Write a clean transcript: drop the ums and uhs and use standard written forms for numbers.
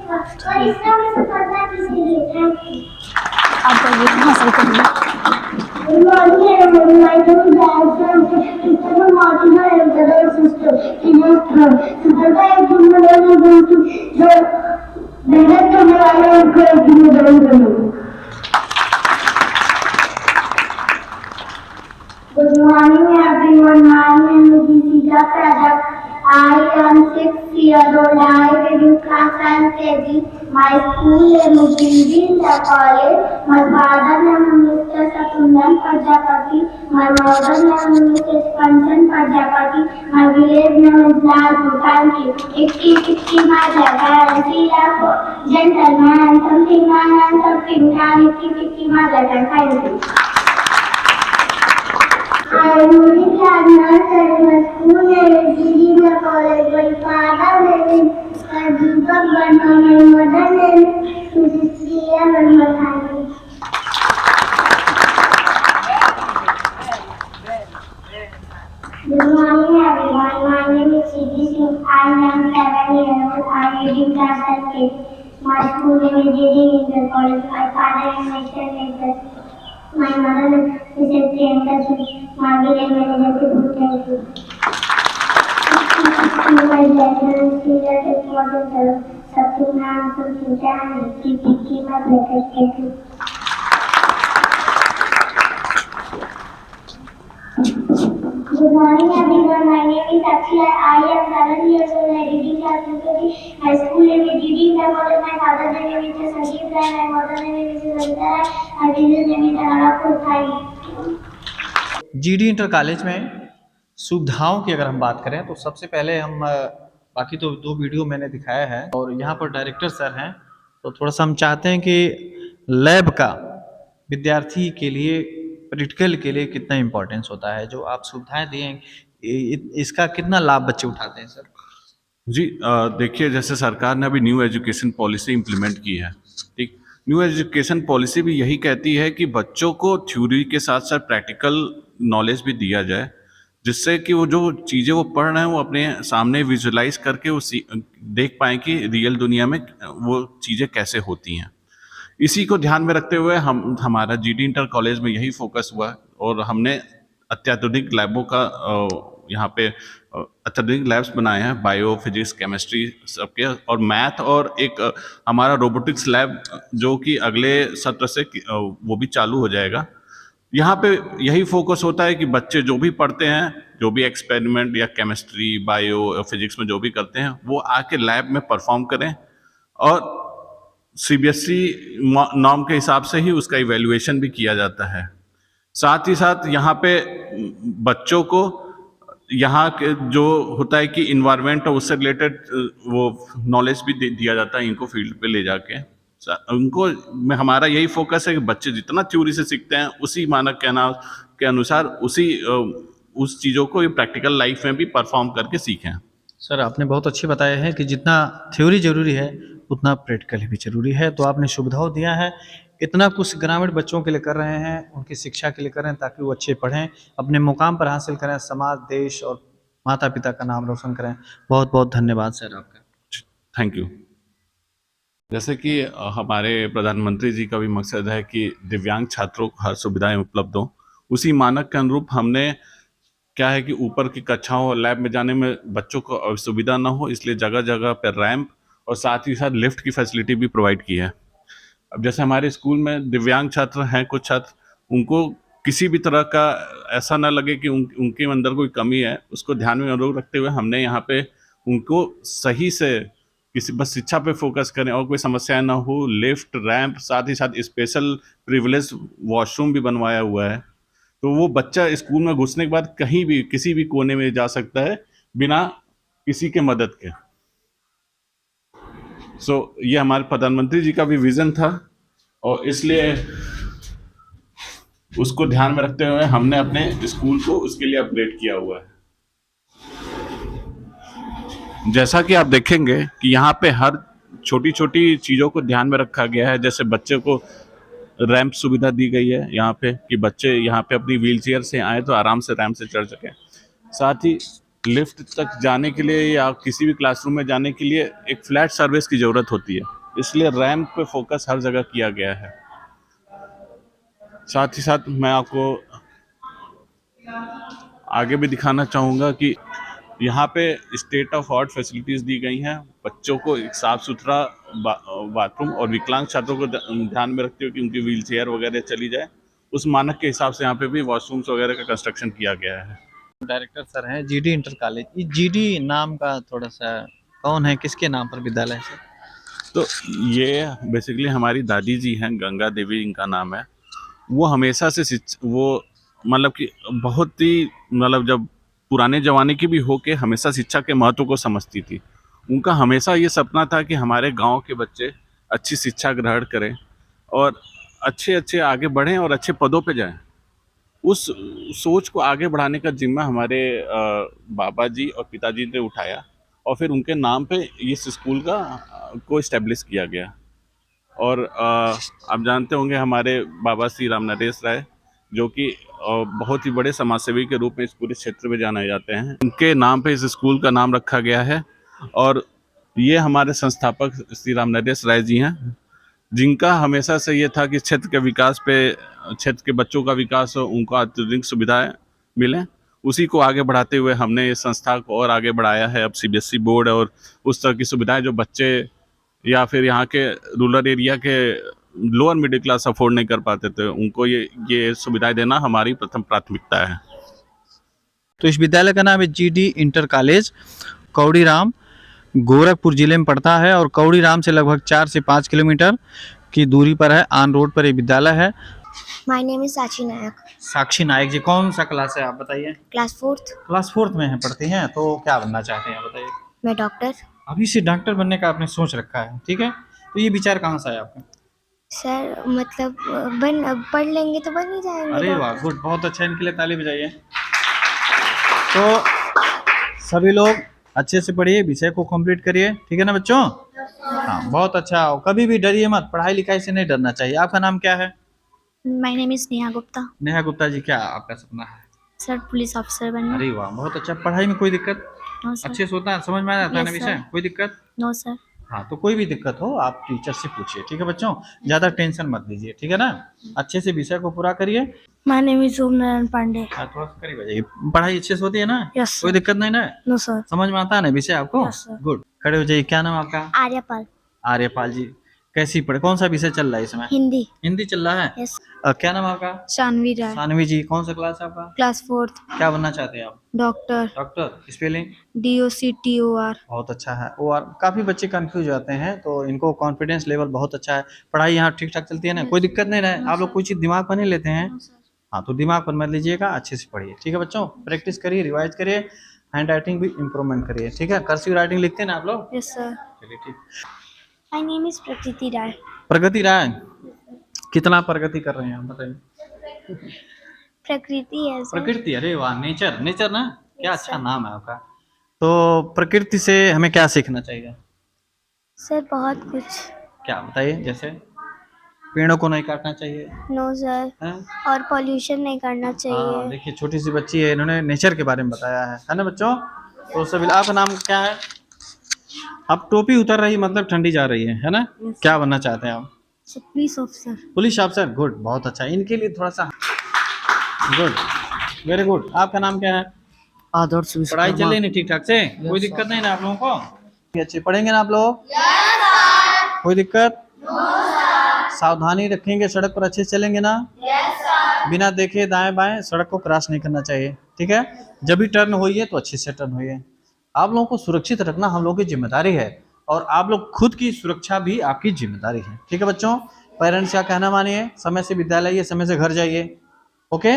और इसका भी सफलता किसी लिए थैंक यू। आपका ये हासिल करिए। Good morning everyone. My name is Ayesha. It's a modular employer system. सफलता एक जिम्मेदारी है जो मेहनत करने वाले उनको एक जिम्मेदारी बनी। Good morning everyone. My name is Isita Pradap. I am 6 years old. I live in class LKG. My school name is Inter College. My father name is Mr. Satundan Prajapati. My mother name is Mrs. Kanchan Prajapati. My village name is Lalpur. Thank you. Ikki my jaga. See a gentleman, something man and something can. Ikki my jaga. Thank you. I am very glad not that my school name is Inter College. My father name is Deepak Verma. My mother name is Mrs. Priya Verma. Thank you. Good morning everyone. My name is Siddhi Singh. I am 7 years old. I live in class LKG. My school name is Inter College. My father is Mr. Venkata. My mother is Mrs. Priyanka Singh. My village name is Thank you. My gentleman student is modern something now, something can. Keep my bracket. Thank you. Good morning everyone. My name is Akshay. I am 7 years old. I live in class LKG. My school name is Inter College. My father's name is Mr. Sanjeev Rai. My mother's name is Mrs. Anita Rai. My village name is Anarapur. Thank you. GD inter college में सुविधाओं की अगर हम बात करें तो सबसे पहले हम बाकी तो 2 वीडियो मैंने दिखाया है और यहाँ पर डायरेक्टर सर हैं, तो थोड़ा सा हम चाहते हैं कि लैब का विद्यार्थी के लिए प्रैक्टिकल के लिए कितना इम्पोर्टेंस होता है, जो आप सुविधाएं दिए इसका कितना लाभ बच्चे उठाते हैं सर? जी देखिए, जैसे सरकार ने अभी न्यू एजुकेशन पॉलिसी इम्प्लीमेंट की है, ठीक। न्यू एजुकेशन पॉलिसी भी यही कहती है कि बच्चों को थ्योरी के साथ साथ प्रैक्टिकल नॉलेज भी दिया जाए, जिससे कि वो जो चीज़ें वो पढ़ रहे हैं वो अपने सामने विजुलाइज करके वो देख पाएँ कि रियल दुनिया में वो चीज़ें कैसे होती हैं। इसी को ध्यान में रखते हुए हमारा जीडी इंटर कॉलेज में यही फोकस हुआ और हमने अत्याधुनिक लैबों का यहाँ पे अत्याधुनिक लैब्स बनाए हैं, बायो, फिजिक्स, केमिस्ट्री सबके, और मैथ, और एक हमारा रोबोटिक्स लैब जो कि अगले सत्र से वो भी चालू हो जाएगा। यहाँ पे यही फोकस होता है कि बच्चे जो भी पढ़ते हैं, जो भी एक्सपेरिमेंट या केमिस्ट्री, बायो, फिजिक्स में जो भी करते हैं, वो आके लैब में परफॉर्म करें और सीबीएसई नॉर्म के हिसाब से ही उसका इवैल्यूएशन भी किया जाता है। साथ ही साथ यहाँ पे बच्चों को यहाँ के जो होता है कि इन्वायरमेंट और उससे रिलेटेड वो नॉलेज भी दिया जाता है इनको फील्ड पे ले जाके। उनको में हमारा यही फोकस है कि बच्चे जितना थ्योरी से सीखते हैं उसी मानक के अनुसार उस चीज़ों को प्रैक्टिकल लाइफ में भी परफॉर्म करके सीखें। सर आपने बहुत अच्छी बताया है कि जितना थ्योरी जरूरी है उतना प्रैक्टिकल भी जरूरी है, तो आपने सुविधाओं दिया है, इतना कुछ ग्रामीण बच्चों के लिए कर रहे हैं, उनकी शिक्षा के लिए कर रहे हैं ताकि वो अच्छे पढ़ें, अपने मुकाम पर हासिल करें, समाज, देश और माता पिता का नाम रोशन करें। बहुत बहुत धन्यवाद सर आपका। Thank you. जैसे कि हमारे प्रधानमंत्री जी का भी मकसद है कि दिव्यांग छात्रों को हर सुविधाएं उपलब्ध हों, उसी मानक के अनुरूप हमने क्या है कि ऊपर की कक्षाओं और लैब में जाने में बच्चों को असुविधा ना हो, इसलिए जगह जगह पर रैंप और साथ ही साथ लिफ्ट की फैसिलिटी भी प्रोवाइड की है। अब जैसे हमारे स्कूल में दिव्यांग छात्र हैं, कुछ छात्र, उनको किसी भी तरह का ऐसा ना लगे कि उनके अंदर कोई कमी है, उसको ध्यान में रखते हुए हमने यहाँ पे उनको सही से बस शिक्षा पे फोकस करें और कोई समस्या ना हो, लिफ्ट, रैंप, साथ ही साथ स्पेशल प्रिविलेज वॉशरूम भी बनवाया हुआ है, तो वो बच्चा स्कूल में घुसने के बाद कहीं भी किसी भी कोने में जा सकता है बिना किसी के मदद के। ये हमारे प्रधानमंत्री जी का भी विजन था और इसलिए उसको ध्यान में रखते हुए हमने अपने स्कूल को उसके लिए अपग्रेड किया हुआ है। जैसा कि आप देखेंगे कि यहाँ पे हर छोटी छोटी चीज़ों को ध्यान में रखा गया है, जैसे बच्चे को रैंप सुविधा दी गई है यहाँ पे कि बच्चे यहाँ पे अपनी व्हीलचेयर से आए तो आराम से रैंप से चढ़ सकें। साथ ही लिफ्ट तक जाने के लिए या किसी भी क्लासरूम में जाने के लिए एक फ्लैट सर्विस की ज़रूरत होती है, इसलिए रैंप पे फोकस हर जगह किया गया है। साथ ही साथ मैं आपको आगे भी दिखाना चाहूँगा कि यहाँ पे स्टेट ऑफ आर्ट फैसिलिटीज़ दी गई हैं बच्चों को, एक साफ़ सुथरा बाथरूम, और विकलांग छात्रों को ध्यान में रखते हुए कि उनकी व्हील चेयर वगैरह चली जाए, उस मानक के हिसाब से यहाँ पे भी वॉशरूम्स वगैरह का कंस्ट्रक्शन किया गया है। डायरेक्टर सर हैं जीडी इंटर कॉलेज। ये जीडी नाम का थोड़ा सा कौन है, किसके नाम पर विद्यालय है सर? तो ये बेसिकली हमारी दादी जी हैं, गंगा देवी इनका नाम है। वो हमेशा से वो मतलब कि बहुत ही मतलब जब पुराने ज़माने की भी हो के हमेशा शिक्षा के महत्व को समझती थी। उनका हमेशा ये सपना था कि हमारे गांव के बच्चे अच्छी शिक्षा ग्रहण करें और अच्छे आगे बढ़ें और अच्छे पदों पे जाएं। उस सोच को आगे बढ़ाने का जिम्मा हमारे बाबा जी और पिताजी ने उठाया, और फिर उनके नाम पे इस स्कूल को इस्टेब्लिश किया गया। और आप जानते होंगे हमारे बाबा श्री राम नरेश राय, जो कि बहुत ही बड़े समाजसेवी के रूप में इस पूरे क्षेत्र में जाने जाते हैं, उनके नाम पे इस स्कूल का नाम रखा गया है। और ये हमारे संस्थापक श्री राम नरेश राय जी हैं, जिनका हमेशा से ये था कि क्षेत्र के विकास पे, क्षेत्र के बच्चों का विकास हो, उनको अत्याधुनिक सुविधाएं मिलें। उसी को आगे बढ़ाते हुए हमने इस संस्था को और आगे बढ़ाया है। अब सीबीएसई बोर्ड और उस तरह की सुविधाएं जो बच्चे या फिर यहाँ के रूरल एरिया के लोअर मिडिल क्लास अफोर्ड नहीं कर पाते थे, उनको ये सुविधाएं देना हमारी प्रथम प्राथमिकता है। तो इस विद्यालय का नाम है GD inter college, Kauriram, Gorakhpur जिले में पड़ता है और कौड़ीराम से लगभग 4 से 5 किलोमीटर की दूरी पर है। ऑन रोड पर ये विद्यालय है। माय नेम इज साक्षी नायक। साक्षी नायक जी, कौन सा क्लास है आप बताइए? Class 4th। क्लास 4th में है, पढ़ती हैं। तो क्या बनना चाहते हैं बताइए? मैं डॉक्टर। अभी से डॉक्टर बनने का आपने सोच रखा है, ठीक है। तो ये विचार कहाँ से आया आपका? सर मतलब पढ़ लेंगे तो बन ही जाएंगे। अरे वाह, गुड, बहुत अच्छा, इनके लिए ताली बजाइए। तो सभी लोग अच्छे से पढ़िए, विषय को कंप्लीट करिए, ठीक है ना बच्चों? हाँ, बहुत अच्छा। कभी भी डरिए मत, पढ़ाई लिखाई से नहीं डरना चाहिए। आपका नाम क्या है? My name is Neha Gupta. Neha Gupta ji, क्या आपका सपना है? सर पुलिस ऑफिसर बनना। अरे वाह, बहुत अच्छा। पढ़ाई में कोई दिक्कत? No sir. अच्छे से होता है, समझ में आ जाता है ना Yes, विषय? sir. कोई दिक्कत? No sir. हाँ, तो कोई भी दिक्कत हो आप टीचर से पूछिए, ठीक है बच्चों? ज्यादा टेंशन मत लीजिए, ठीक है ना? अच्छे से विषय को पूरा करिए। My name is Omnarayan Pandey. हाँ, थोड़ा सा करीब आ जाइए। पढ़ाई अच्छे से होती है ना? Yes, कोई sir. दिक्कत नहीं ना? No sir. समझ में आता है ना विषय आपको? Yes, sir. गुड, खड़े हो जाइए। क्या नाम आपका? आर्यपाल। आर्यपाल जी, कैसी पढ़े, कौन सा विषय चल रहा है इसमें? हिंदी। हिंदी चल रहा है। यस। क्या नाम आपका? शानवी राय। सानवी जी, कौन सा क्लास है आपका? Class 4th। क्या बनना चाहते हैं आप? डॉक्टर। Doctor, spelling? DOCTOR। बहुत अच्छा है। और काफ़ी बच्चे कंफ्यूज होते हैं, तो इनको कॉन्फिडेंस लेवल बहुत अच्छा है। पढ़ाई यहाँ ठीक ठाक चलती है ना? कोई दिक्कत नहीं रहे? आप लोग कोई चीज़ दिमाग पर नहीं लेते हैं? हाँ, तो दिमाग पर मत लीजिएगा, अच्छे से पढ़िए, ठीक है बच्चों? प्रैक्टिस करिए, रिवाइज करिए, हैंड राइटिंग भी इम्प्रूवमेंट करिए, ठीक है? कर्सिव राइटिंग लिखते हैं ना आप लोग? Yes sir. चलिए ठीक। माय नेम इज प्रकृति राय। प्रगति राय, कितना प्रगति कर रहे हैं आप बताइए? प्रकृति है सर। प्रकृति, अरे वाह, नेचर, नेचर ना? क्या अच्छा नाम है आपका। तो प्रकृति से हमें क्या सीखना चाहिए? सर बहुत कुछ। क्या बताइए? जैसे पेड़ों को नहीं काटना चाहिए, नो सर। हैं? और पॉल्यूशन नहीं करना हाँ, चाहिए। देखिए छोटी सी बच्ची है, इन्होंने नेचर के बारे में बताया है ना बच्चों? तो सभी, आपका नाम क्या है? अब टोपी उतर रही मतलब ठंडी जा रही है ना? क्या बनना चाहते हैं आप? Police officer. Police officer, good, बहुत अच्छा। इनके लिए थोड़ा सा गुड, वेरी गुड। आपका नाम क्या है? आदर्श पढ़ाई चल रही नहीं ठीक ठाक से? कोई दिक्कत नहीं ना आप लोगों को? अच्छे पढ़ेंगे ना आप लोग? कोई दिक्कत? सावधानी रखेंगे, सड़क पर अच्छे से चलेंगे ना? बिना देखे दाएं बाएं सड़क को क्रॉस नहीं करना चाहिए, ठीक है? जब भी टर्न होइए तो अच्छे से टर्न होइए। आप लोगों को सुरक्षित रखना हम लोगों की जिम्मेदारी है, और आप लोग खुद की सुरक्षा भी आपकी जिम्मेदारी है, ठीक है बच्चों? पेरेंट्स का कहना मानिए, समय से विद्यालय आइए, समय से घर जाइए, ओके?